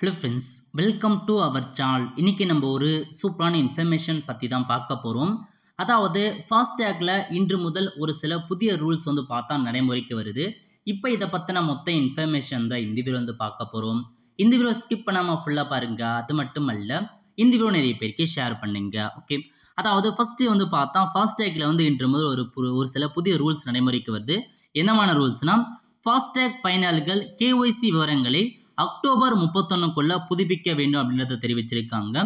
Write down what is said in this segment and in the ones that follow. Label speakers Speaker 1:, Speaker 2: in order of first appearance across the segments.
Speaker 1: Hello friends, welcome to our channel. இன்றைக்கி நம்ம ஒரு சூப்பரான இன்ஃபர்மேஷன் பற்றி தான் பார்க்க போகிறோம். அதாவது ஃபாஸ்டேக்கில் இன்று முதல் ஒரு சில புதிய ரூல்ஸ் பார்த்தா நடைமுறைக்கு வருது. இப்போ இதை பற்றின மொத்த இன்ஃபர்மேஷன் தான் இந்த வீடியோ பார்க்க போகிறோம். இந்த வீடியோ ஸ்கிப் பண்ணாமல் ஃபுல்லாக பாருங்கள். அது மட்டும் அல்ல, இந்த வீடியோ நிறைய பேருக்கு ஷேர் பண்ணுங்க. ஓகே, அதாவது ஃபஸ்ட்டு பார்த்தா ஃபாஸ்டேக்கில் இன்று முதல் ஒரு சில புதிய ரூல்ஸ் நடைமுறைக்கு வருது. என்னமான ரூல்ஸ்னால், ஃபாஸ்டேக் பயனாளிகள் கேஒய்சி விவரங்களை அக்டோபர் 31க்குள்ள புதுப்பிக்க வேண்டும் அப்படின்றத தெரிவிச்சிருக்காங்க.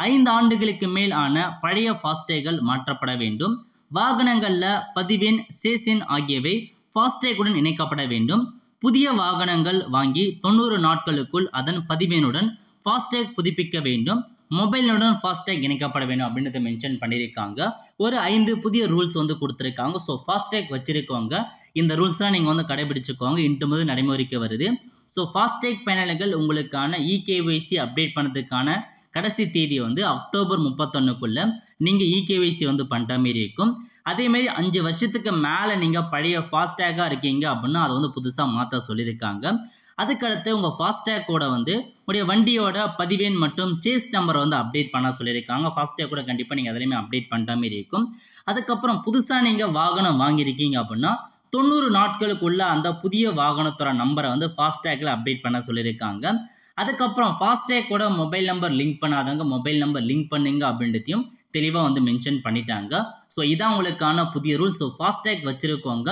Speaker 1: 5 ஆண்டுகளுக்கு மேல் ஆன பழைய ஃபாஸ்டேகள் மாற்றப்பட வேண்டும். வாகனங்களில் பதிவெண், சேசின் ஆகியவை ஃபாஸ்டேகுடன் இணைக்கப்பட வேண்டும். புதிய வாகனங்கள் வாங்கி 90 நாட்களுக்குள் அதன் பதிவெண்ணுடன் ஃபாஸ்டேக் புதுப்பிக்க வேண்டும். மொபைலுடன் ஃபாஸ்டேக் இணைக்கப்பட வேண்டும் அப்படின்றத மென்ஷன் பண்ணியிருக்காங்க. ஒரு 5 புதிய ரூல்ஸ் கொடுத்துருக்காங்க. ஸோ ஃபாஸ்டேக் வச்சிருக்கவங்க இந்த ரூல்ஸ்லாம் நீங்கள் கடைபிடிச்சுக்கோங்க. இன்று முதல் நடைமுறைக்கு வருது. ஸோ ஃபாஸ்டேக் பயனாளிகள் உங்களுக்கான இகேஒய்சி அப்டேட் பண்ணுறதுக்கான கடைசி தேதி அக்டோபர் 31க்குள்ளே நீங்கள் இகேஒய்சி பண்ணுற மாரி இருக்கும். அதேமாரி 5 வருஷத்துக்கு மேலே நீங்கள் பழைய ஃபாஸ்டேக்காக இருக்கீங்க அப்படின்னா அதை புதுசாக மாற்ற சொல்லியிருக்காங்க. அதுக்கடுத்து உங்கள் ஃபாஸ்டேக்கோட உடைய வண்டியோட பதிவெண் மற்றும் சேஸ் நம்பரை அப்டேட் பண்ண சொல்லியிருக்காங்க. ஃபாஸ்டேக்கோட கண்டிப்பாக நீங்கள் அதிலையுமே அப்டேட் பண்ணுற மாரி இருக்கும். அதுக்கப்புறம் புதுசாக நீங்கள் வாகனம் வாங்கியிருக்கீங்க அப்படின்னா 90 நாட்களுக்குள்ள அந்த புதிய வாகனத்தோட நம்பரை ஃபாஸ்டேக்கில் அப்டேட் பண்ண சொல்லியிருக்காங்க. அதுக்கப்புறம் ஃபாஸ்டேக்கோட மொபைல் நம்பர் லிங்க் பண்ணாதவங்க மொபைல் நம்பர் லிங்க் பண்ணுங்க அப்படின்றதையும் தெளிவாக மென்ஷன் பண்ணிட்டாங்க. ஸோ இதான் உங்களுக்கான புதிய ரூல்ஸ். So FASTag வச்சுருக்கோங்க.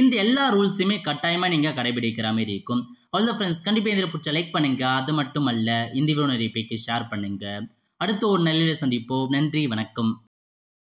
Speaker 1: இந்த எல்லா ரூல்ஸுமே கட்டாயமாக நீங்கள் கடைபிடிக்கிற மாதிரி இருக்கும். ஆல் த ஃப்ரெண்ட்ஸ், கண்டிப்பாக இந்த பிடிச்ச லைக் பண்ணுங்கள். அது மட்டும் அல்ல, இந்த வீடியோ நிறைய பேருக்கு ஷேர் பண்ணுங்கள். அடுத்த ஒரு நல்ல சந்திப்போம். நன்றி, வணக்கம்.